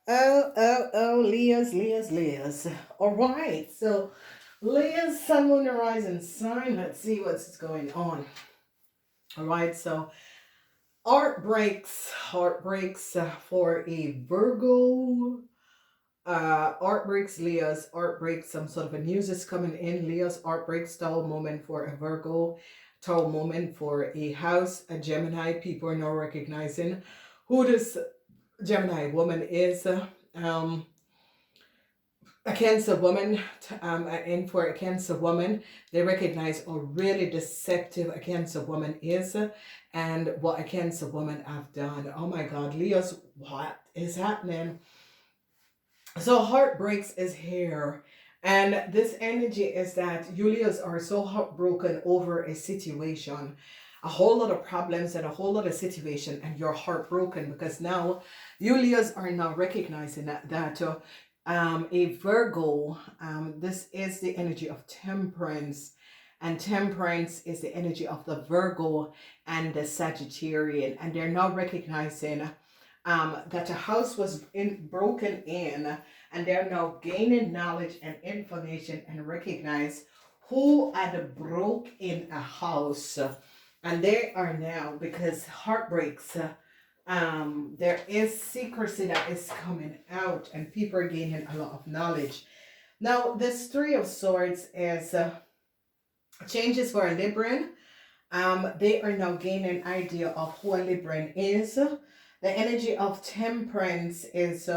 Leah's. All right, so Leah's Sun, Moon, and Rising sign. Let's see what's going on. All right, so art breaks for a Virgo. Art breaks Leah's art breaks. Some sort of a news is coming in. Leah's art breaks. Tower moment for a Virgo. Tower moment for a house. A Gemini. People are now recognizing who this Gemini woman is. A Cancer woman, and for a Cancer woman, they recognize how really deceptive a Cancer woman is and what a Cancer woman have done. Oh my God, Leo's, what is happening? So heartbreaks is here. And this energy is that you Leos are so heartbroken over a situation, a whole lot of problems and a whole lot of situation, and you're heartbroken because now you Leos are now recognizing that a Virgo, this is the energy of temperance, and temperance is the energy of the Virgo and the Sagittarian, and they're now recognizing that a house was broken in, and they're now gaining knowledge and information and recognize who had broke in a house, and they are now, because heartbreaks. There is secrecy that is coming out, and people are gaining a lot of knowledge. Now, this Three of Swords is changes for a Libran. They are now gaining an idea of who a Libran is. The energy of temperance is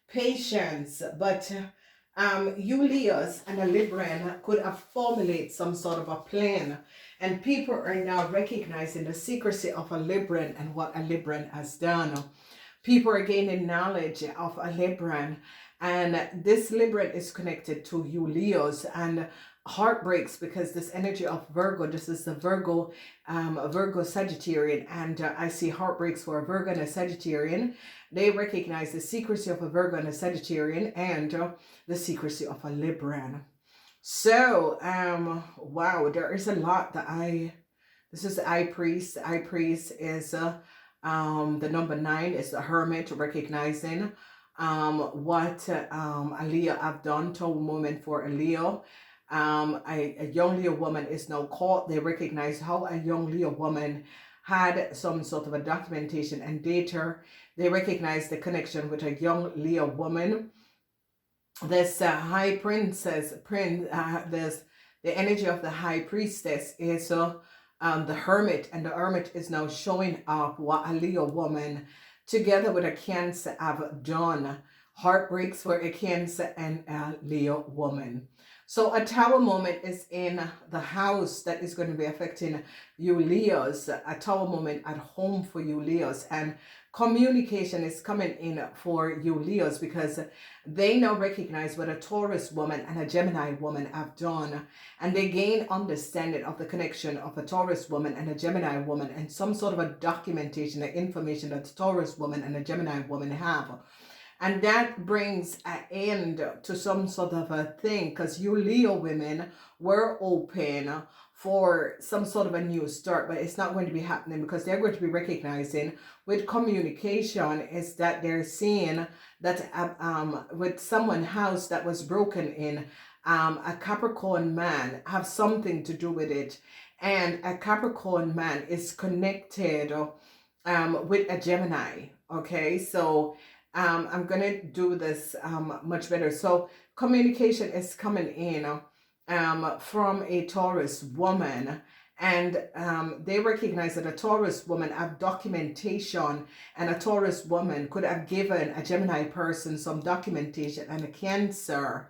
patience, but you Leos and a Libran could have formulated some sort of a plan, and people are now recognizing the secrecy of a Libran and what a Libran has done. People are gaining knowledge of a Libran, and this Libran is connected to you Leos, and heartbreaks because this energy of Virgo, this is the Virgo Sagittarian, and I see heartbreaks for a Virgo and a Sagittarian. They recognize the secrecy of a Virgo and a Sagittarian, and the secrecy of a Libran. So wow, there is a lot that this is the High Priest. The High Priest is the number 9 is the Hermit, recognizing what a Leo have done to a woman for a Leo. A young Leo woman is now caught. They recognize how a young Leo woman had some sort of a documentation and data. They recognize the connection with a young Leo woman. This high princess, this the energy of the high priestess is the hermit, and the hermit is now showing up what a Leo woman together with a Cancer have done. Heartbreaks for a Cancer and a Leo woman. So a tower moment is in the house that is going to be affecting you Leos. A tower moment at home for you Leos, and communication is coming in for you Leos because they now recognize what a Taurus woman and a Gemini woman have done, and they gain understanding of the connection of a Taurus woman and a Gemini woman, and some sort of a documentation, the information that the Taurus woman and a Gemini woman have. And that brings an end to some sort of a thing, because you Leo women were open for some sort of a new start, but it's not going to be happening because they're going to be recognizing with communication is that they're seeing that with someone house that was broken in, a Capricorn man have something to do with it, and a Capricorn man is connected with a Gemini. Okay, so I'm going to do this much better. So communication is coming in from a Taurus woman, and they recognize that a Taurus woman have documentation, and a Taurus woman could have given a Gemini person some documentation and a Cancer.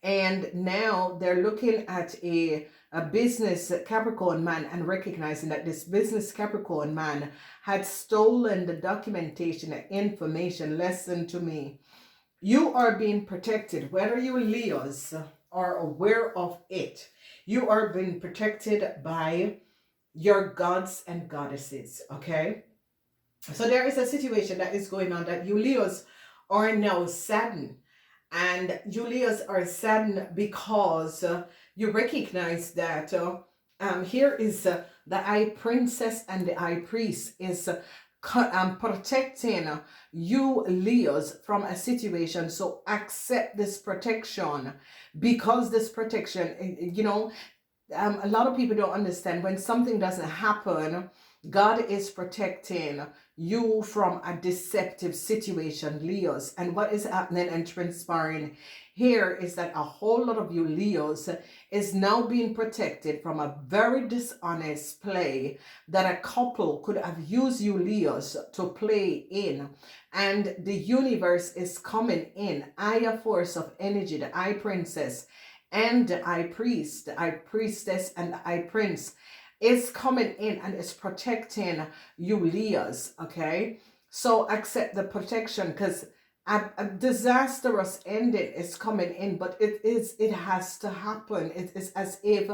And now they're looking at a business Capricorn man and recognizing that this business Capricorn man had stolen the documentation and information. Listen to me. You are being protected, whether you Leos are aware of it. You are being protected by your gods and goddesses, okay? So there is a situation that is going on that you Leos are now saddened, and you Leos are saddened because you recognize that here is the High Princess and the High Priest is protecting you Leos from a situation. So accept this protection, because this protection, a lot of people don't understand when something doesn't happen. God is protecting you from a deceptive situation, Leos. And what is happening and transpiring here is that a whole lot of you Leos is now being protected from a very dishonest play that a couple could have used you Leos to play in. And the universe is coming in. Higher force of energy, the High Princess and the High Priest, the High Priestess and the High Prince is coming in and is protecting you Leos, okay? So accept the protection, because a disastrous ending is coming in, but it has to happen. It is as if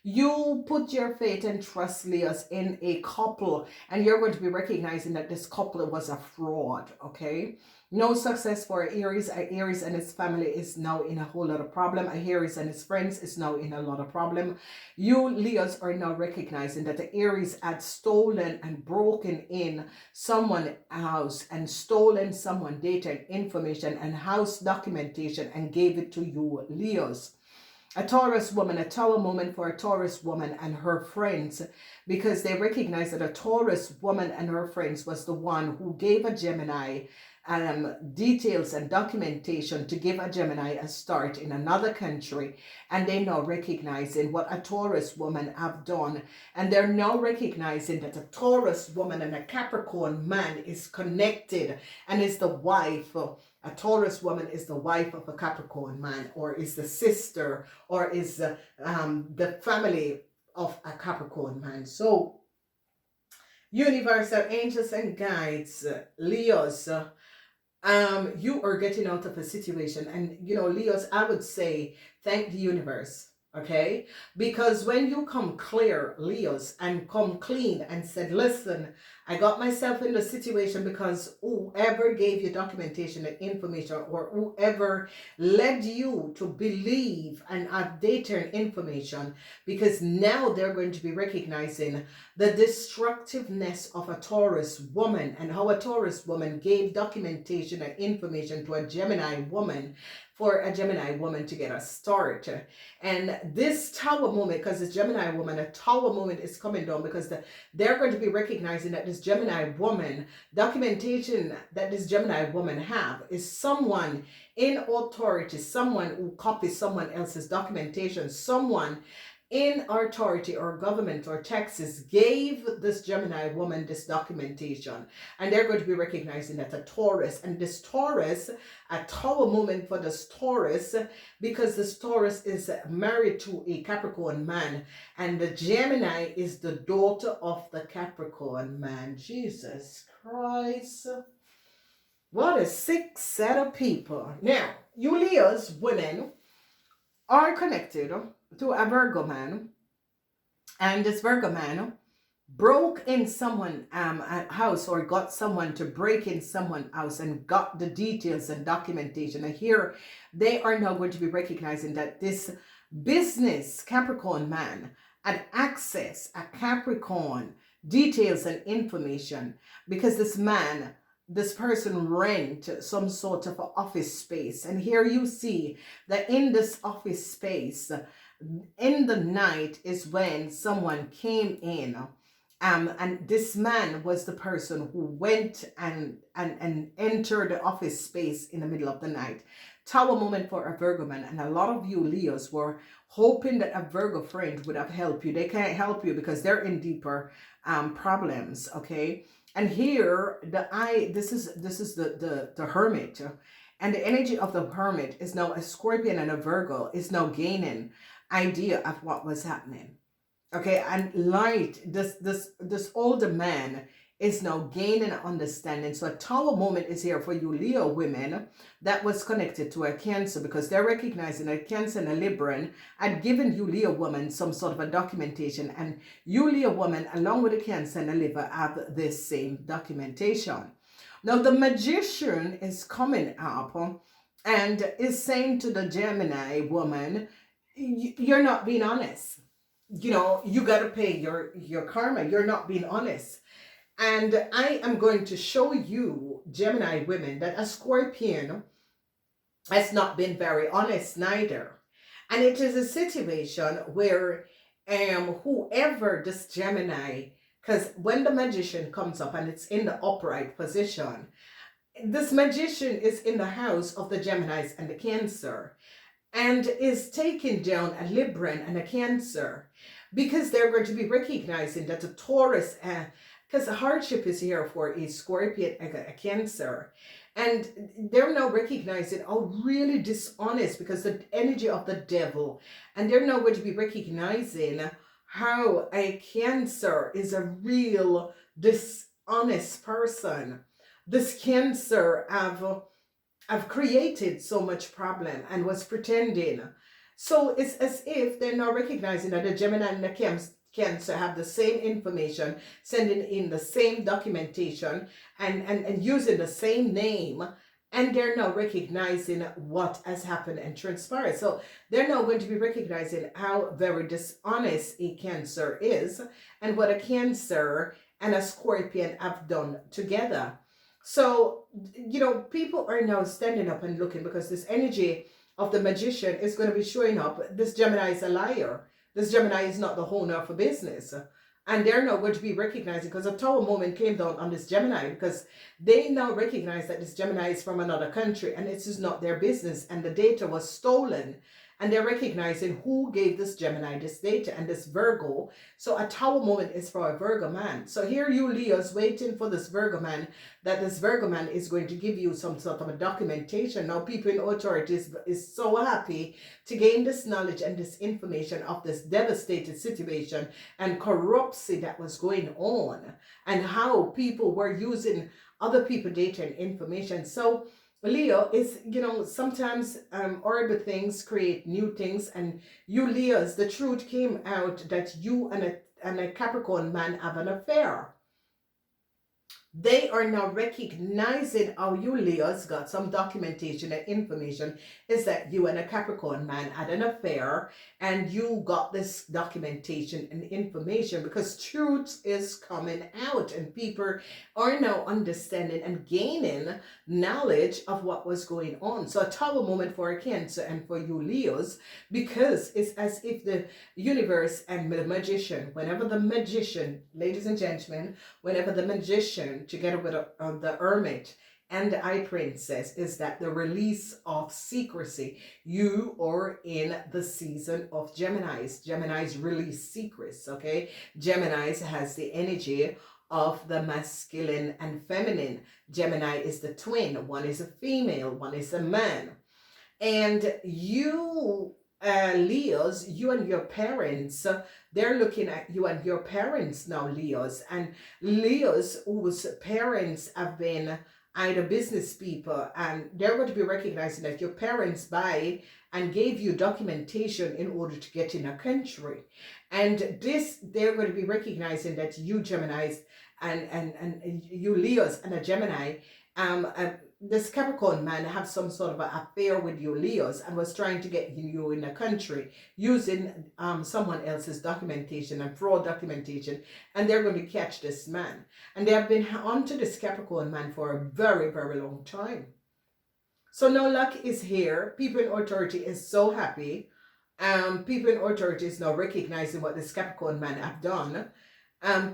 you put your faith and trust, Leos, in a couple, and you're going to be recognizing that this couple was a fraud, okay? No success for Aries. Aries and his family is now in a whole lot of problem. Aries and his friends is now in a lot of problem. You Leos are now recognizing that the Aries had stolen and broken in someone's house and stolen someone data and information and house documentation and gave it to you Leos. A Taurus woman, a Tower moment for a Taurus woman and her friends, because they recognize that a Taurus woman and her friends was the one who gave a Gemini details and documentation to give a Gemini a start in another country, and they now recognizing what a Taurus woman have done, and they're now recognizing that a Taurus woman and a Capricorn man is connected and is the wife. A Taurus woman is the wife of a Capricorn man, or is the sister, or is the family of a Capricorn man. So universal angels and guides, Leos, you are getting out of a situation. And Leos, I would say thank the universe, okay? Because when you come clear, Leos, and come clean and said, listen, I got myself in the situation because whoever gave you documentation and information, or whoever led you to believe and have data and information, because now they're going to be recognizing the destructiveness of a Taurus woman and how a Taurus woman gave documentation and information to a Gemini woman for a Gemini woman to get a start. And this Tower moment, because this Gemini woman, a Tower moment is coming down, because they're going to be recognizing that this Gemini woman, documentation that this Gemini woman have is someone in authority, someone who copies someone else's documentation, someone in authority or government or Texas gave this Gemini woman this documentation, and they're going to be recognizing that a Taurus, and this Taurus, a Tower moment for this Taurus, because this Taurus is married to a Capricorn man, and the Gemini is the daughter of the Capricorn man. Jesus Christ, what a sick set of people. Now, you Leo's women are connected to a Virgo man, and this Virgo man broke in someone's house, or got someone to break in someone's house and got the details and documentation. And here they are now going to be recognizing that this business Capricorn man had access a Capricorn details and information, because this person rent some sort of office space. And here you see that in this office space, in the night is when someone came in, and this man was the person who went and entered the office space in the middle of the night. Tower moment for a Virgo man, and a lot of you Leos were hoping that a Virgo friend would have helped you. They can't help you because they're in deeper problems, okay? And here this is the Hermit, and the energy of the Hermit is now a Scorpion, and a Virgo is now gaining idea of what was happening, okay? And light, this older man is now gaining understanding. So a Tower moment is here for you Leo women that was connected to a Cancer, because they're recognizing that Cancer and a Libran had given you Leo woman some sort of a documentation, and you Leo woman along with the Cancer and the Libra have this same documentation. Now the Magician is coming up and is saying to the Gemini woman, you're not being honest. You got to pay your karma. You're not being honest. And I am going to show you, Gemini women, that a Scorpion has not been very honest neither. And it is a situation where whoever this Gemini, because when the magician comes up and it's in the upright position, this magician is in the house of the Geminis and the Cancer, and is taking down a Libran and a Cancer, because they're going to be recognizing that the Taurus, because hardship is here for a Scorpion and a Cancer, and they're now recognizing how really dishonest, because the energy of the devil, and they're now going to be recognizing how a Cancer is a real dishonest person. This Cancer have created so much problem and was pretending. So it's as if they're now recognizing that the Gemini and the Cancer have the same information, sending in the same documentation, and using the same name, and they're now recognizing what has happened and transpired. So they're now going to be recognizing how very dishonest a Cancer is, and what a Cancer and a Scorpion have done together. So, people are now standing up and looking, because this energy of the magician is going to be showing up. This Gemini is a liar. This Gemini is not the owner of a business. And they're now going to be recognizing, because a tower moment came down on this Gemini, because they now recognize that this Gemini is from another country and it is not their business, and the data was stolen. And they're recognizing who gave this Gemini this data, and this Virgo. So a tower moment is for a Virgo man. So here you Leos waiting for this Virgo man, that this Virgo man is going to give you some sort of a documentation. Now people in authorities is so happy to gain this knowledge and this information of this devastated situation and corruption that was going on, and how people were using other people data and information. So Leo is, sometimes horrible things create new things, and you Leos, the truth came out that you and a Capricorn man have an affair. They are now recognizing how you Leos got some documentation and information, is that you and a Capricorn man had an affair, and you got this documentation and information, because truth is coming out and people are now understanding and gaining knowledge of what was going on. So a tower moment for a Cancer and for you Leos, because it's as if the universe and the magician, whenever the magician, ladies and gentlemen, whenever the magician together with the hermit and the High Priestess, is that the release of secrecy. You are in the season of Geminis. Geminis release secrets, okay? Geminis has the energy of the masculine and feminine. Gemini is the twin. One is a female, one is a man. And you Leos, you and your parents, they're looking at you and your parents now, Leos. And Leos whose parents have been either business people, and they're going to be recognizing that your parents buy and gave you documentation in order to get in a country. And this, they're going to be recognizing that you Geminis and you Leos and a Gemini, this Capricorn man have some sort of an affair with you Leos, and was trying to get you in the country using someone else's documentation and fraud documentation, and they're going to catch this man. And they have been onto this Capricorn man for a very, very long time. So now luck is here. People in authority is so happy. People in authority is now recognizing what this Capricorn man have done.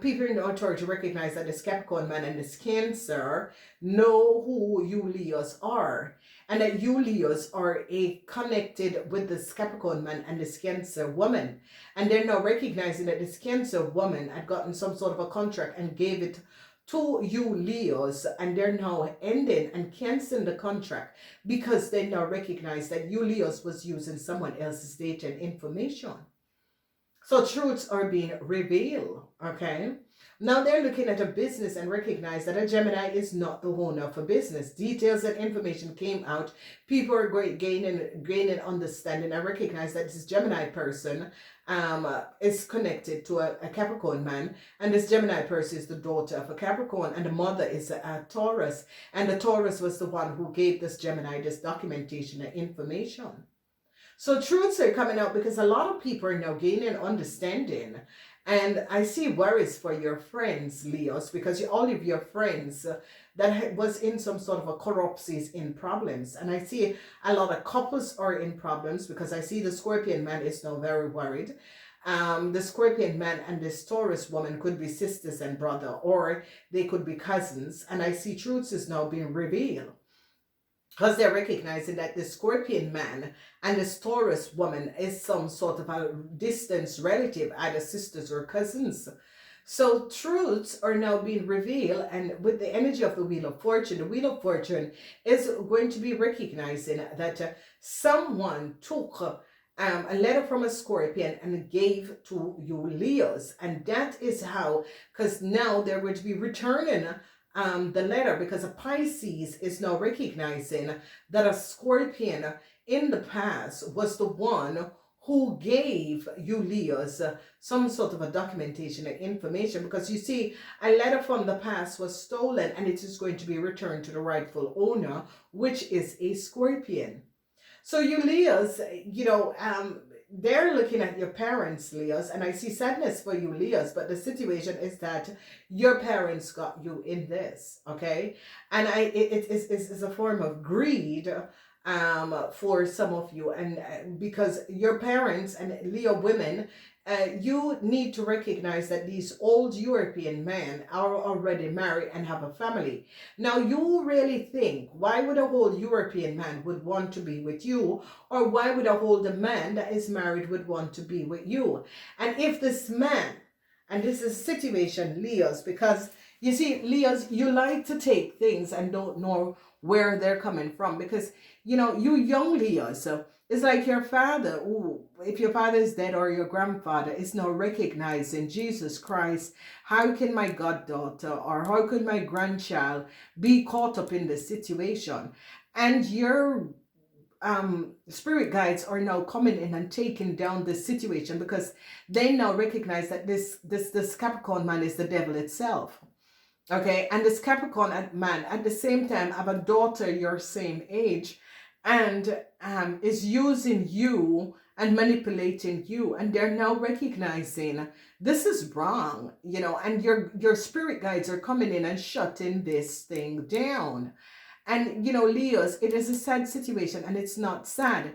People in authority recognize that this Capricorn man and this Cancer know who you Leos are, and that you Leos are connected with this Capricorn man and this Cancer woman, and they're now recognizing that this Cancer woman had gotten some sort of a contract and gave it to you Leos, and they're now ending and canceling the contract, because they now recognize that you Leos was using someone else's data and information. So truths are being revealed, okay? Now they're looking at a business and recognize that a Gemini is not the owner of a business. Details and information came out. People are gaining understanding and recognize that this Gemini person is connected to a Capricorn man. And this Gemini person is the daughter of a Capricorn, and the mother is a Taurus. And the Taurus was the one who gave this Gemini this documentation and information. So truths are coming out, because a lot of people are now gaining understanding. And I see worries for your friends, Leos, because all of your friends was in some sort of a corruptions in problems. And I see a lot of couples are in problems because I see the Scorpion man is now very worried. The Scorpion man and this Taurus woman could be sisters and brother, or they could be cousins. And I see truths is now being revealed because they're recognizing that the Scorpion man and this Taurus woman is some sort of a distant relative, either sisters or cousins. So truths are now being revealed, and with the energy of the Wheel of Fortune, the Wheel of Fortune is going to be recognizing that someone took a letter from a Scorpion and gave to you Leos, and that is how, because now they're going to be returning the letter, because a Pisces is now recognizing that a Scorpion in the past was the one who gave you Leos some sort of a documentation and information, because you see a letter from the past was stolen and it is going to be returned to the rightful owner, which is a Scorpion. So you Leos, they're looking at your parents, Leos, and I see sadness for you, Leos, but the situation is that your parents got you in this, okay? And it's a form of greed for some of you, and because your parents and Leo women, you need to recognize that these old European men are already married and have a family. Now you really think, why would a whole European man would want to be with you, or why would a whole man that is married would want to be with you? And if this man, and this is situation, Leos, because you see, Leos, you like to take things and don't know where they're coming from, because you young Leos, so it's like your father. Ooh, if your father is dead or your grandfather is now recognizing Jesus Christ, how can my goddaughter or how could my grandchild be caught up in this situation? And your spirit guides are now coming in and taking down this situation, because they now recognize that this Capricorn man is the devil itself. Okay, and this Capricorn man at the same time have a daughter your same age, and is using you and manipulating you, and they're now recognizing this is wrong, and your spirit guides are coming in and shutting this thing down. And Leos, it is a sad situation, and it's not sad.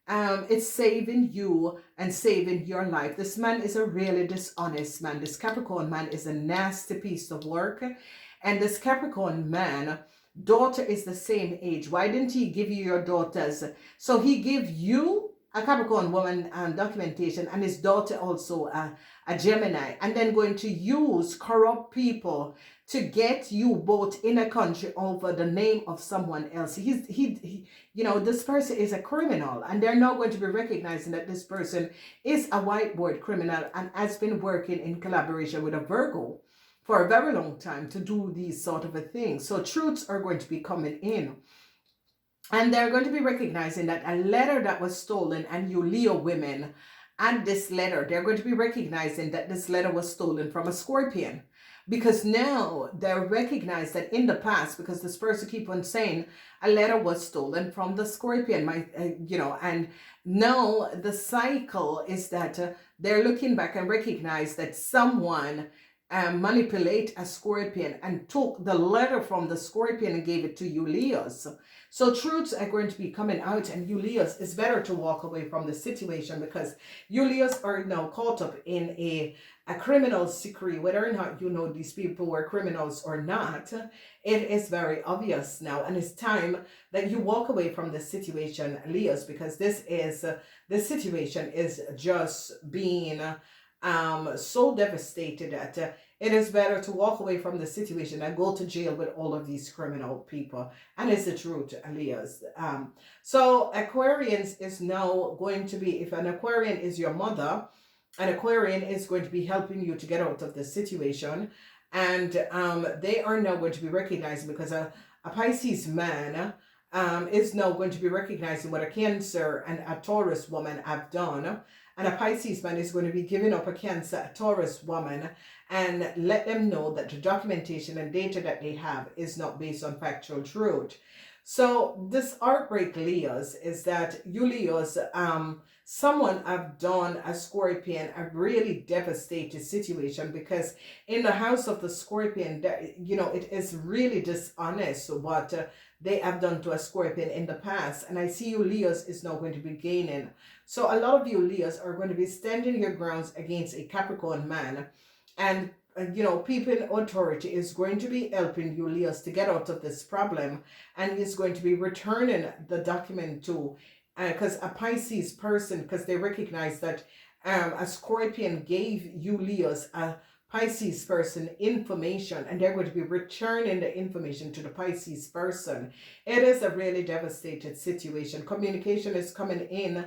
It's saving you and saving your life. This man is a really dishonest man. This Capricorn man is a nasty piece of work. And this Capricorn man, daughter is the same age. Why didn't he give you your daughters? So he gave you a Capricorn woman documentation, and his daughter also a Gemini, and then going to use corrupt people to get you both in a country over the name of someone else. He this person is a criminal, and they're now going to be recognizing that this person is a whiteboard criminal and has been working in collaboration with a Virgo for a very long time to do these sort of a thing. So truths are going to be coming in. And they're going to be recognizing that a letter that was stolen, and you Leo women, and this letter, they're going to be recognizing that this letter was stolen from a Scorpion. Because now they're recognized that in the past, because this person keep on saying a letter was stolen from the Scorpion, and now the cycle is that they're looking back and recognize that someone manipulate a Scorpion and took the letter from the Scorpion and gave it to you Leos. So truths are going to be coming out, and you Leos, it's better to walk away from the situation, because you Leos are now caught up in a criminal secret. Whether or not these people were criminals or not, it is very obvious now, and it's time that you walk away from this situation, Leos, because this situation is just being so devastated that it is better to walk away from the situation and go to jail with all of these criminal people. And it's the truth, Leos. So Aquarians is now going to be, if an Aquarian is your mother, an Aquarian is going to be helping you to get out of the situation. And they are now going to be recognizing, because a Pisces man is now going to be recognizing what a Cancer and a Taurus woman have done. And a Pisces man is going to be giving up a Cancer, a Taurus woman, and let them know that the documentation and data that they have is not based on factual truth. So this heartbreak, Leos, is that you Leos, someone have done a Scorpion a really devastated situation, because in the house of the Scorpion, it is really dishonest what they have done to a Scorpion in the past. And I see you Leos is now going to be gaining. So a lot of you Leos are going to be standing your grounds against a Capricorn man, and people in authority is going to be helping you Leos to get out of this problem, and is going to be returning the document to, because a Pisces person, because they recognize that a Scorpion gave you Leos a Pisces person information, and they're going to be returning the information to the Pisces person. It is a really devastated situation. Communication is coming in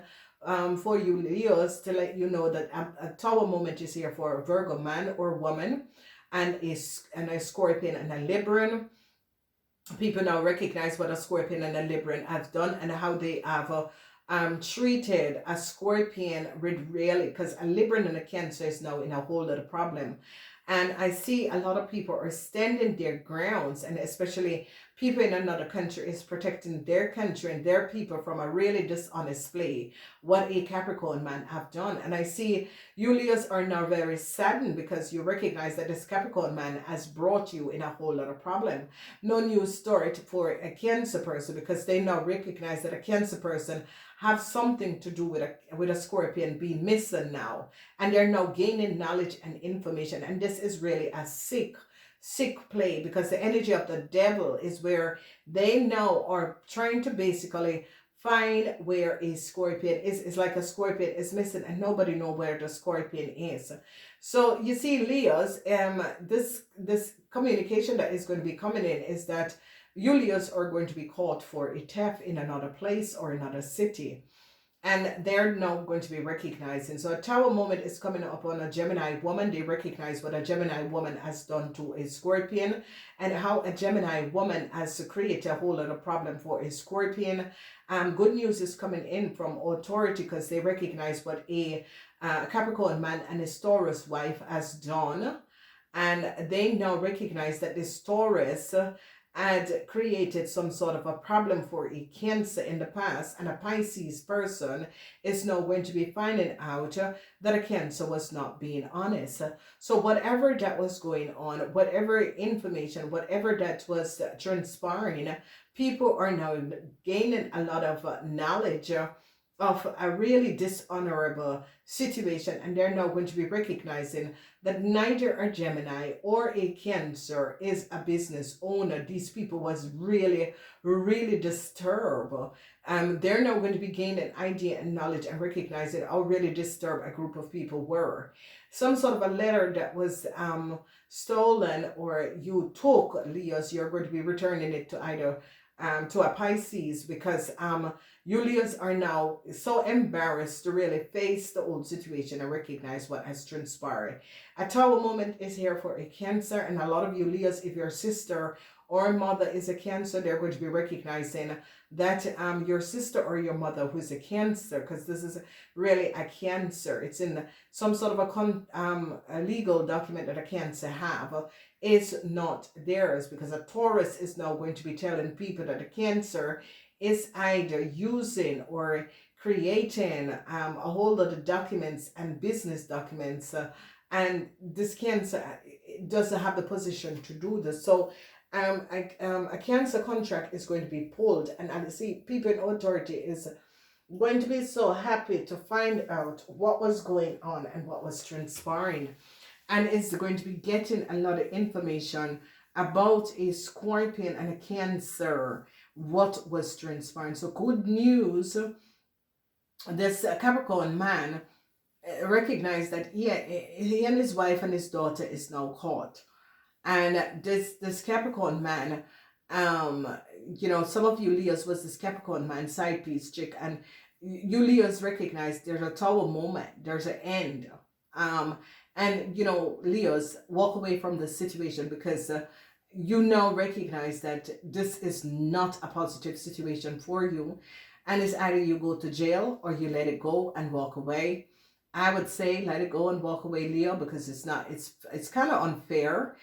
for you Leos to let you know that a Tower moment is here for a Virgo man or woman, and a Scorpion and a Libran. People now recognize what a Scorpion and a Libran have done, and how they have treated a Scorpion with really, because a Libran and a Cancer is now in a whole lot of problem. And I see a lot of people are standing their grounds, and especially people in another country is protecting their country and their people from a really dishonest play, what a Capricorn man have done. And I see you Leos are now very saddened, because you recognize that this Capricorn man has brought you in a whole lot of problem. No new story for a Cancer person, because they now recognize that a Cancer person have something to do with a Scorpion being missing now, and they're now gaining knowledge and information. And this is really a sick play, because the energy of the devil is where they now are trying to basically find where a Scorpion is. It's like a Scorpion is missing, and nobody know where the Scorpion is. So you see Leos, this communication that is going to be coming in is that you Leos are going to be caught for a theft in another place or another city, and they're now going to be recognizing. So a Tower moment is coming up on a Gemini woman. They recognize what a Gemini woman has done to a Scorpion, and how a Gemini woman has created a whole lot of problem for a Scorpion. Good news is coming in from authority, because they recognize what a Capricorn man and his Taurus wife has done, and they now recognize that this Taurus had created some sort of a problem for a Cancer in the past, and a Pisces person is now going to be finding out that a Cancer was not being honest. So whatever that was going on, whatever information, whatever that was transpiring, people are now gaining a lot of knowledge of a really dishonorable situation, and they're now going to be recognizing that neither a Gemini or a Cancer is a business owner. These people was really disturbed. They're now going to be gaining idea and knowledge and recognizing how really disturbed a group of people were. Some sort of a letter that was stolen or you took, Leos, you're going to be returning it to either to a Pisces, because you Leos are now so embarrassed to really face the old situation and recognize what has transpired. A Tower moment is here for a Cancer, and a lot of you Leos, if your sister or mother is a Cancer, they're going to be recognizing that your sister or your mother who's a Cancer, because this is really a Cancer, it's in some sort of a legal document that a Cancer have, is not theirs, because a Taurus is now going to be telling people that a Cancer is either using or creating a whole lot of documents and business documents, and this Cancer doesn't have the position to do this. So a Cancer contract is going to be pulled, and I see people in authority is going to be so happy to find out what was going on and what was transpiring, and is going to be getting a lot of information about a Scorpion and a Cancer, what was transpiring. So good news, this Capricorn man recognized that he and his wife and his daughter is now caught. And this Capricorn man, some of you Leos was this Capricorn man side piece chick, and you Leos recognize there's a Tower moment, there's an end. And Leos, walk away from the situation, because you now recognize that this is not a positive situation for you, and it's either you go to jail or you let it go and walk away. I would say let it go and walk away, Leo, because it's kind of unfair.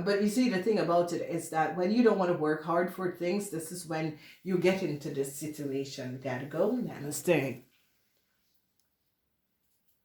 But you see, the thing about it is that when you don't want to work hard for things, this is when you get into this situation. Gotta go. Namaste.